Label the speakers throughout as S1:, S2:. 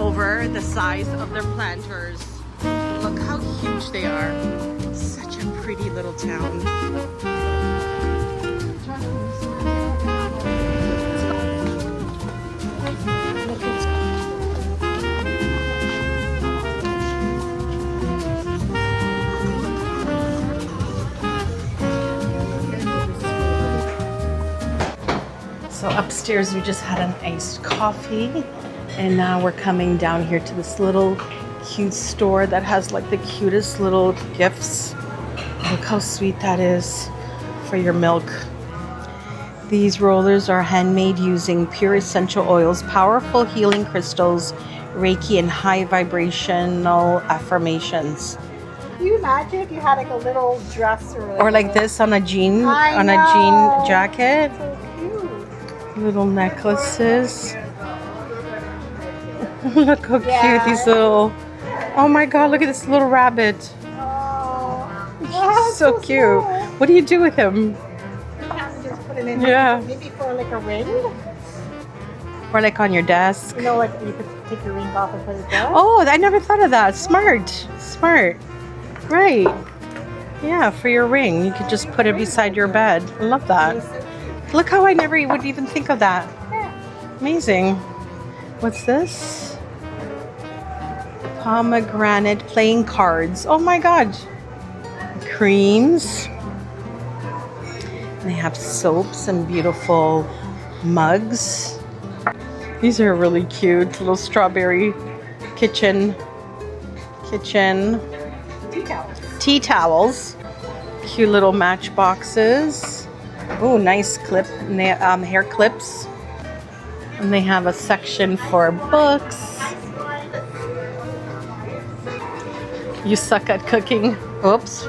S1: over the size of their planters. Look how huge they are. Such a pretty little town. So upstairs we just had an iced coffee, and now we're coming down here to this little cute store that has like the cutest little gifts. Look how sweet that is for your milk. These rollers are handmade using pure essential oils, powerful healing crystals, Reiki, and high vibrational affirmations.
S2: Can you imagine if you had like a little dress
S1: Or like this on a jean jacket?
S2: So cute.
S1: Little necklaces. Look how cute these little. Oh my god, look at this little rabbit.
S2: Oh,
S1: He's so cute.
S2: small.
S1: What do you do with him?
S2: You have to just put it in maybe for like a ring.
S1: Or like on your desk?
S2: You know, like you could take your ring off and put it there.
S1: Oh, I never thought of that. Smart. Smart. Right. Yeah, for your ring. You could just put it beside your bed. I love that. Look how I never would even think of that. Amazing. What's this? Pomegranate playing cards. Oh my god. Creams. They have soaps and beautiful mugs. These are really cute. Little strawberry kitchen. Tea towels. Cute little matchboxes. Oh, nice hair clips. And they have a section for books. You suck at cooking. Oops.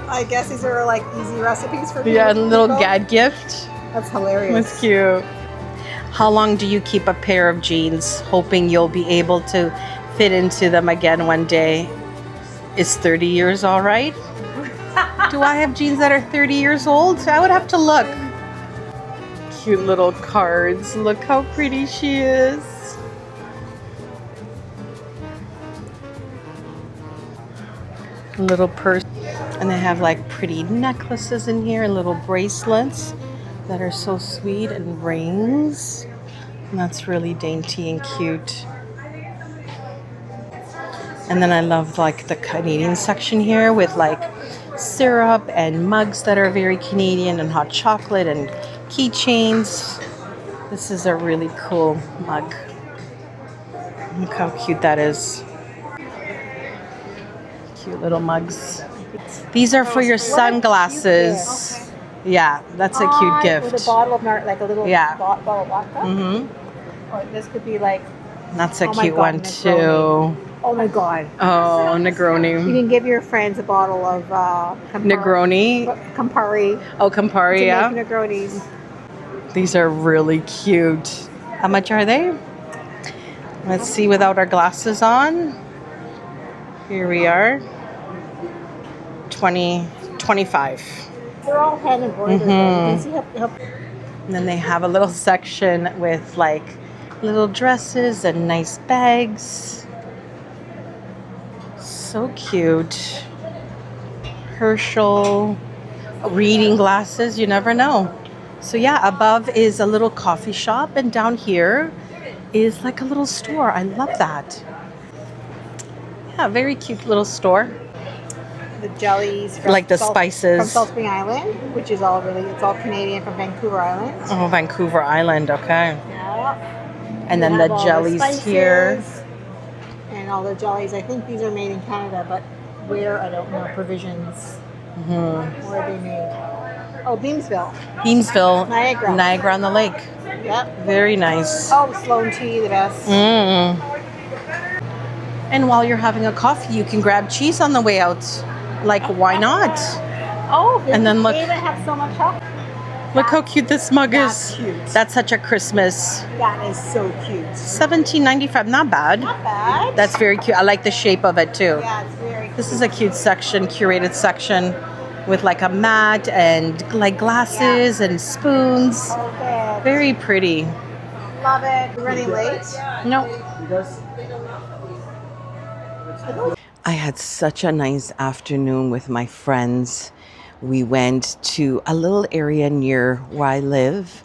S2: I guess these are like easy recipes for people.
S1: Yeah, a little gag gift.
S2: That's hilarious.
S1: That's cute. How long do you keep a pair of jeans, hoping you'll be able to fit into them again one day? Is 30 years all right? Do I have jeans that are 30 years old? I would have to look. Cute little cards. Look how pretty she is. Little purse. And they have like pretty necklaces in here, little bracelets that are so sweet, and rings. And that's really dainty and cute. And then I love like the Canadian section here with like syrup and mugs that are very Canadian, and hot chocolate and keychains. This is a really cool mug. Look how cute that is. Cute little mugs. These are for your sunglasses. Yeah, that's a cute gift.
S2: With a bottle of like a little bottle of vodka.
S1: Mm-hmm.
S2: Or this could be like.
S1: That's a cute one
S2: Negroni.
S1: too.
S2: Oh my god.
S1: Oh, Negroni.
S2: You can give your friends a bottle of
S1: Negroni.
S2: Campari.
S1: Oh, Campari, yeah.
S2: Make Negronis.
S1: These are really cute. How much are they? Let's see without our glasses on. Here we are. 25.
S2: They're all hand embroidered. You can see how
S1: And then they have a little section with like little dresses and nice bags. So cute. Herschel reading glasses, you never know. So yeah, above is a little coffee shop, and down here is like a little store. I love that. Yeah, very cute little store.
S2: the jellies from
S1: like the spices
S2: from Salt Spring Island, which is all it's all Canadian from Vancouver Island.
S1: Oh, Vancouver Island, okay.
S2: Yeah.
S1: And then the jellies here.
S2: And all the jellies. I think these are made in Canada, but where, I don't know. Provisions.
S1: Mm-hmm.
S2: Where are they made? Oh, Beamsville.
S1: Beamsville.
S2: Niagara.
S1: Niagara on the Lake.
S2: Yep.
S1: Very nice.
S2: Oh, Sloan tea, the best.
S1: Mm. And while you're having a coffee, you can grab cheese on the way out. Like, why not?
S2: Oh,
S1: and then look.
S2: They even have so much chocolate.
S1: Look how cute this mug is.
S2: Cute.
S1: That's such a Christmas.
S2: That is so cute.
S1: $17.95, not bad.
S2: Not bad.
S1: That's very cute. I like the shape of it too.
S2: Yeah, it's very cute.
S1: This is a cute section, curated section with like a mat and like glasses and spoons.
S2: Perfect.
S1: Very pretty.
S2: Love it. You running late?
S1: No. I had such a nice afternoon with my friends. We went to a little area near where I live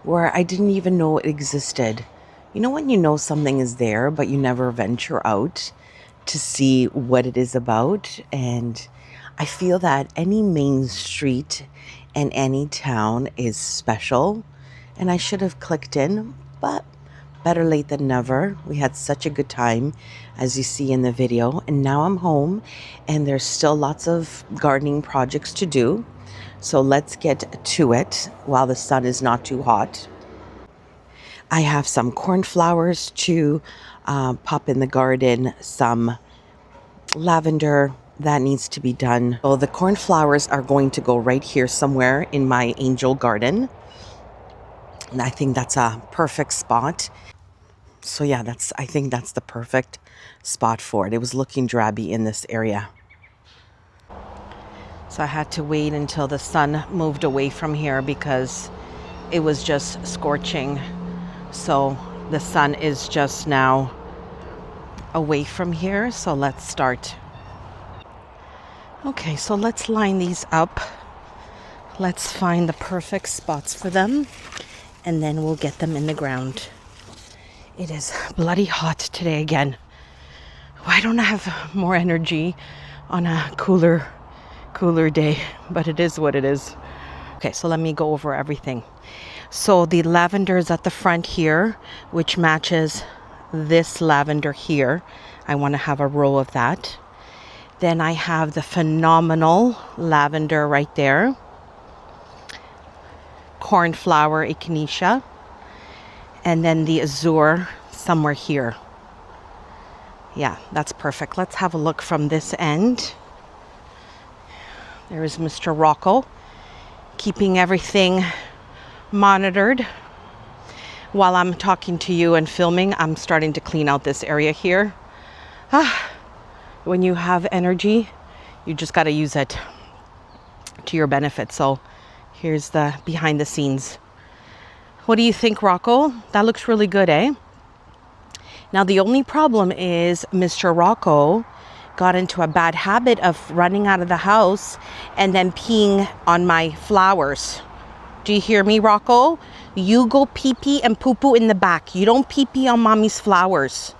S1: where I didn't even know it existed. You know when you know something is there, but you never venture out to see what it is about? And I feel that any main street in any town is special. And I should have clicked in, but better late than never. We had such a good time, as you see in the video. And now I'm home, and there's still lots of gardening projects to do. So let's get to it while the sun is not too hot. I have some cornflowers to pop in the garden, some lavender that needs to be done. So the cornflowers are going to go right here somewhere in my angel garden. And I think that's a perfect spot. So yeah, I think that's the perfect spot for it. It was looking drabby in this area. So I had to wait until the sun moved away from here because it was just scorching. So the sun is just now away from here. So let's start. Okay, so let's line these up. Let's find the perfect spots for them, and then we'll get them in the ground. It is bloody hot today again. Why don't I have more energy on a cooler day? But it is what it is. Okay, so let me go over everything. So the lavender is at the front here, which matches this lavender here. I want to have a row of that. Then I have the phenomenal lavender right there. Cornflower echinacea. And then the azure somewhere here. Yeah, that's perfect. Let's have a look from this end. There is Mr. Rocco keeping everything monitored. While I'm talking to you and filming, I'm starting to clean out this area here. When you have energy, you just got to use it to your benefit. So here's the behind the scenes. What do you think, Rocco? That looks really good, eh? Now, the only problem is Mr. Rocco got into a bad habit of running out of the house and then peeing on my flowers. Do you hear me, Rocco? You go pee-pee and poo-poo in the back. You don't pee-pee on mommy's flowers,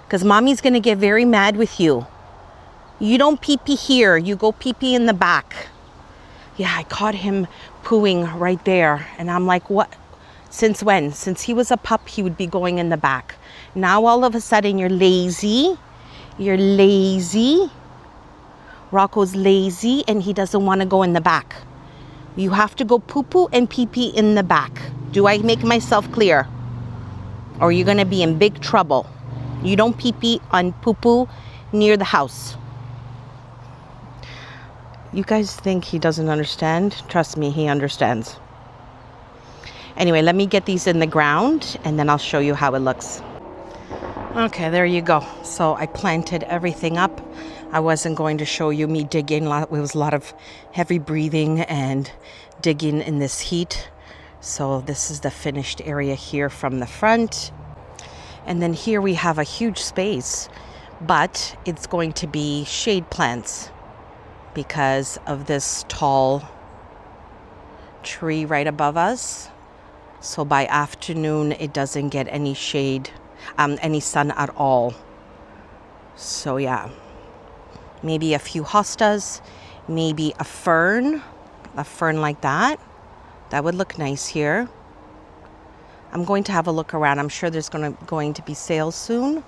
S1: because mommy's going to get very mad with you. You don't pee-pee here. You go pee-pee in the back. Yeah, I caught him pooing right there. And I'm like, what? Since when? Since he was a pup, he would be going in the back. Now all of a sudden you're lazy. You're lazy. Rocco's lazy and he doesn't want to go in the back. You have to go poo-poo and pee-pee in the back. Do I make myself clear? Or you're going to be in big trouble. You don't pee-pee on poo-poo near the house. You guys think he doesn't understand? Trust me, he understands. Anyway, let me get these in the ground and then I'll show you how it looks. Okay, there you go. So I planted everything up. I wasn't going to show you me digging. It was a lot of heavy breathing and digging in this heat. So this is the finished area here from the front. And then here we have a huge space, but it's going to be shade plants because of this tall tree right above us. So by afternoon, it doesn't get any shade, any sun at all. So yeah, maybe a few hostas, maybe a fern like that. That would look nice here. I'm going to have a look around. I'm sure there's going to be sales soon.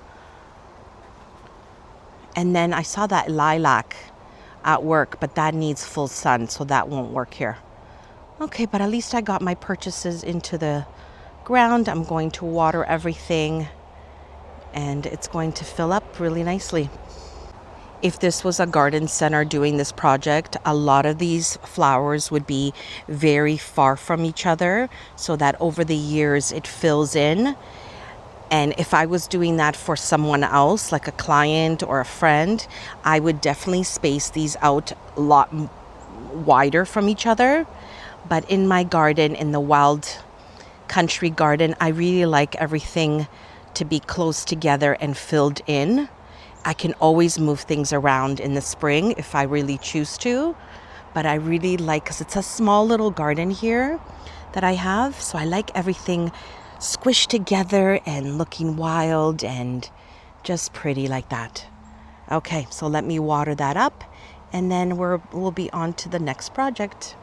S1: And then I saw that lilac at work, but that needs full sun, so that won't work here. Okay, but at least I got my purchases into the ground. I'm going to water everything and it's going to fill up really nicely. If this was a garden center doing this project, a lot of these flowers would be very far from each other so that over the years it fills in. And if I was doing that for someone else, like a client or a friend, I would definitely space these out a lot wider from each other. But in my garden, in the wild country garden. I really like everything to be close together and filled in. I can always move things around in the spring if I really choose to, but I really like, because it's a small little garden here that I have, so I like everything squished together and looking wild and just pretty like that. Okay, so let me water that up, and then we'll be on to the next project.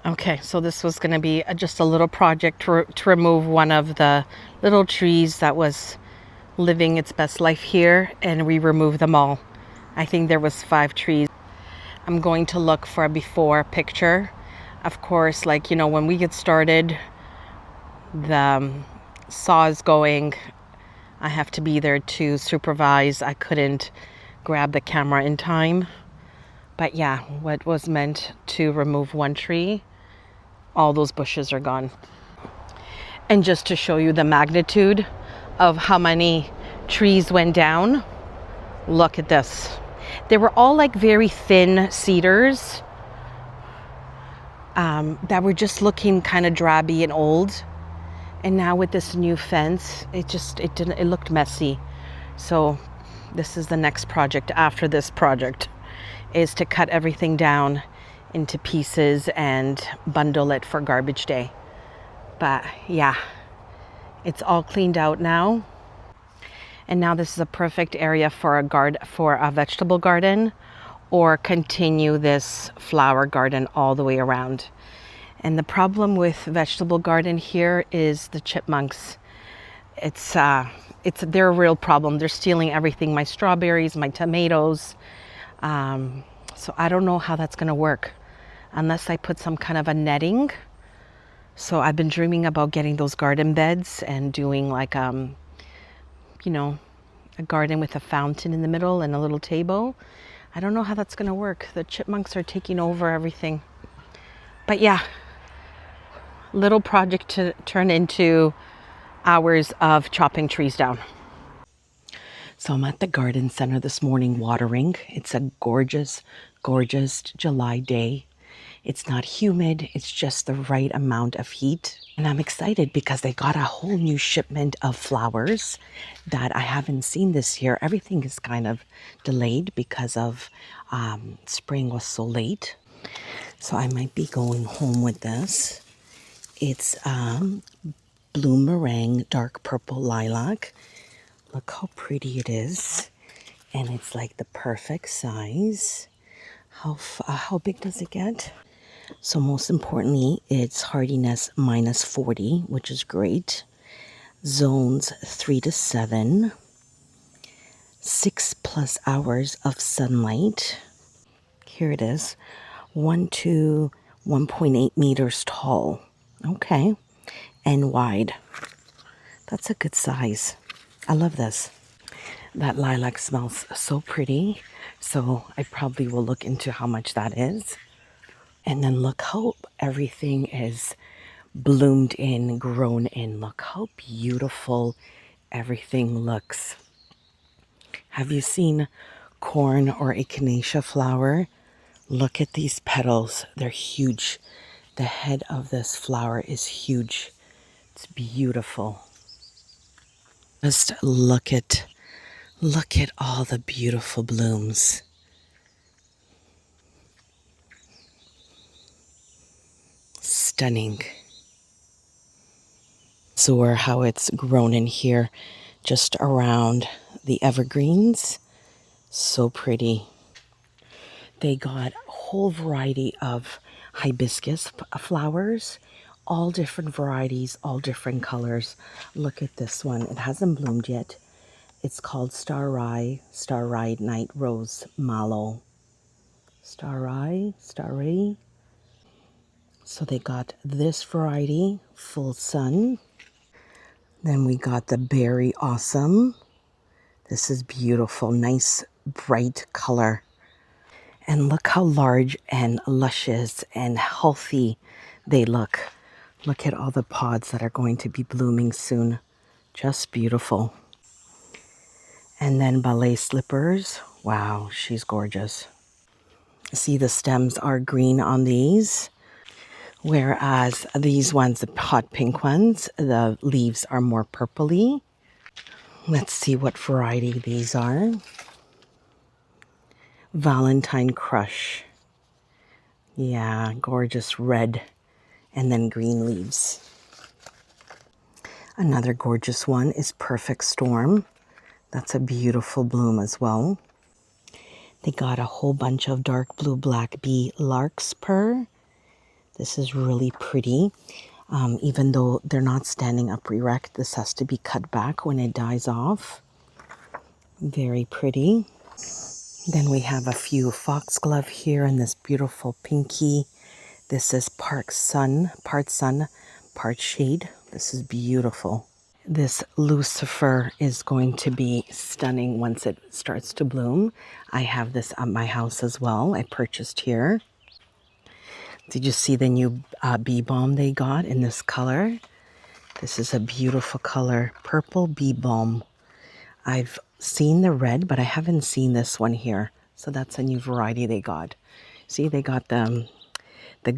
S1: Okay, so this was going to be just a little project to remove one of the little trees that was living its best life here, and we removed them all. I think there was 5 trees. I'm going to look for a before picture. Of course, like, you know, when we get started, the saw is going. I have to be there to supervise. I couldn't grab the camera in time. But yeah, what was meant to remove one tree, all those bushes are gone. And just to show you the magnitude of how many trees went down, look at this. They were all like very thin cedars that were just looking kind of drabby and old. And now with this new fence, it looked messy. So this is the next project after this project, is to cut everything down into pieces and bundle it for garbage day. But yeah, it's all cleaned out now. And now this is a perfect area for a vegetable garden, or continue this flower garden all the way around. And the problem with vegetable garden here is the chipmunks. They're a real problem. They're stealing everything, my strawberries, my tomatoes. So I don't know how that's going to work unless I put some kind of a netting. So I've been dreaming about getting those garden beds and doing like, you know, a garden with a fountain in the middle and a little table. I don't know how that's going to work. The chipmunks are taking over everything. But yeah, little project to turn into hours of chopping trees down. So I'm at the garden center this morning watering. It's a gorgeous, gorgeous July day. It's not humid. It's just the right amount of heat. And I'm excited because they got a whole new shipment of flowers that I haven't seen this year. Everything is kind of delayed because of spring was so late. So I might be going home with this. It's blue meringue, dark purple lilac. Look how pretty it is. And it's like the perfect size. How big does it get? So most importantly, it's hardiness -40, which is great. Zones 3 to 7. 6+ hours of sunlight. Here it is. 1 to 1.8 meters tall. Okay. And wide. That's a good size. I love this. That lilac smells so pretty. So I probably will look into how much that is. And then look how everything is bloomed in, grown in. Look how beautiful everything looks. Have you seen corn or echinacea flower? Look at these petals. They're huge. The head of this flower is huge. It's beautiful. Just look at all the beautiful blooms. Stunning. So how it's grown in here, just around the evergreens. So pretty. They got a whole variety of hibiscus flowers, all different varieties, all different colors. Look at this one. It hasn't bloomed yet. It's called Starry Night Rose Mallow. Starry. So they got this variety, full sun. Then we got the Berry Awesome. This is beautiful, nice bright color. And look how large and luscious and healthy they look. Look at all the pods that are going to be blooming soon. Just beautiful. And then Ballet Slippers. Wow, she's gorgeous. See, the stems are green on these. Whereas these ones, the hot pink ones, the leaves are more purpley. Let's see what variety these are. Valentine Crush. Yeah, gorgeous red and then green leaves. Another gorgeous one is Perfect Storm. That's a beautiful bloom as well. They got a whole bunch of dark blue black bee larkspur. This is really pretty. Even though they're not standing up erect, this has to be cut back when it dies off. Very pretty. Then we have a few foxglove here and this beautiful pinky. This is part sun, part shade. This is beautiful. This Lucifer is going to be stunning once it starts to bloom. I have this at my house as well. I purchased here. Did you see the new bee balm they got in this color? This is a beautiful color, purple bee balm. I've seen the red, but I haven't seen this one here. So that's a new variety they got. See, they got the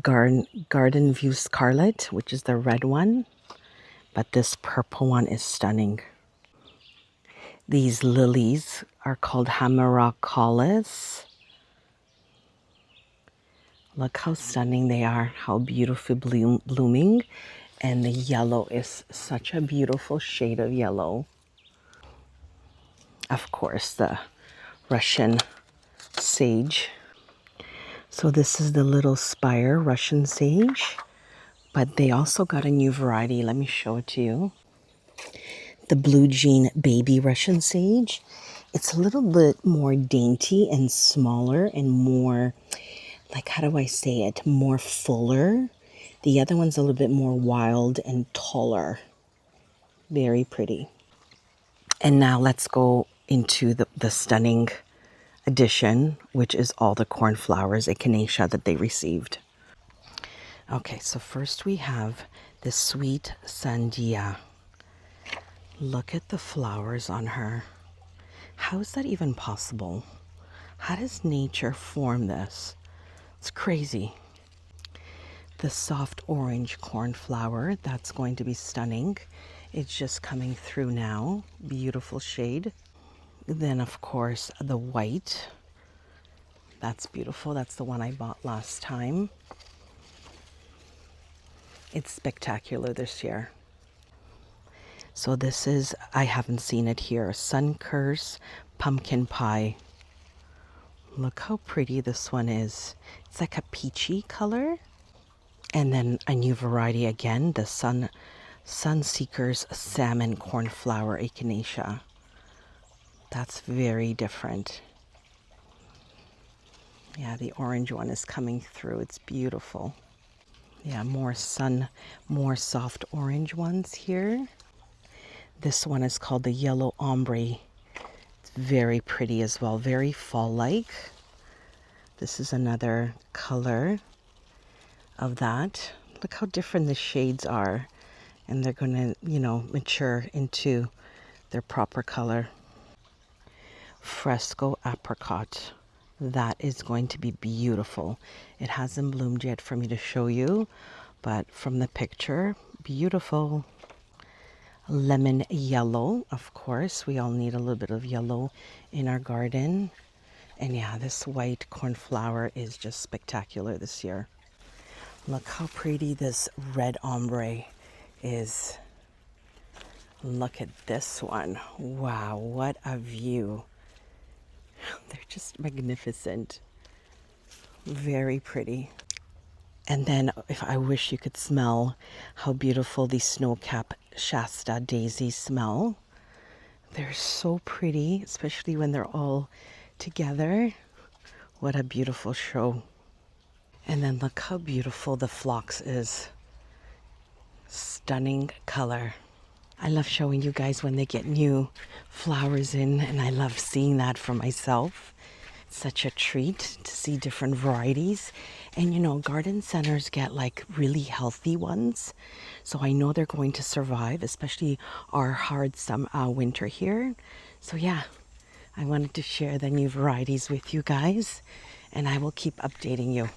S1: Garden View Scarlet, which is the red one. But this purple one is stunning. These lilies are called Hamaracalis. Look how stunning they are, how beautifully blooming. And the yellow is such a beautiful shade of yellow. Of course, the Russian sage. So this is the little spire Russian sage. But they also got a new variety. Let me show it to you. The Blue Jean Baby Russian Sage. It's a little bit more dainty and smaller and more, like, how do I say it? More fuller. The other one's a little bit more wild and taller. Very pretty. And now let's go into the stunning addition, which is all the cornflowers, echinacea that they received. Okay, so first we have the sweet sandia. Look at the flowers on her. How is that even possible? How does nature form this? It's crazy. The soft orange cornflower, that's going to be stunning. It's just coming through now. Beautiful shade. Then, of course, the white. That's beautiful. That's the one I bought last time. It's spectacular this year. So this is, I haven't seen it here, Sun Curse Pumpkin Pie. Look how pretty this one is. It's like a peachy color. And then a new variety again, the Sunseeker's Salmon Cornflower Echinacea. That's very different. Yeah, the orange one is coming through. It's beautiful. Yeah, more soft orange ones here. This one is called the Yellow Ombre. It's very pretty as well, very fall-like. This is another color of that. Look how different the shades are. And they're going to, mature into their proper color. Fresco Apricot. That is going to be beautiful. It hasn't bloomed yet for me to show you, but from the picture, beautiful. Lemon yellow, of course. We all need a little bit of yellow in our garden. And yeah, this white cornflower is just spectacular this year. Look how pretty this red ombre is. Look at this one. Wow, what a view. They're just magnificent. Very pretty. And then if I wish you could smell how beautiful these snow-capped Shasta daisies smell. They're so pretty, especially when they're all together. What a beautiful show. And then look how beautiful the phlox is. Stunning color. I love showing you guys when they get new flowers in, and I love seeing that for myself. It's such a treat to see different varieties. And garden centers get like really healthy ones. So I know they're going to survive, especially our hard winter here. So yeah, I wanted to share the new varieties with you guys, and I will keep updating you.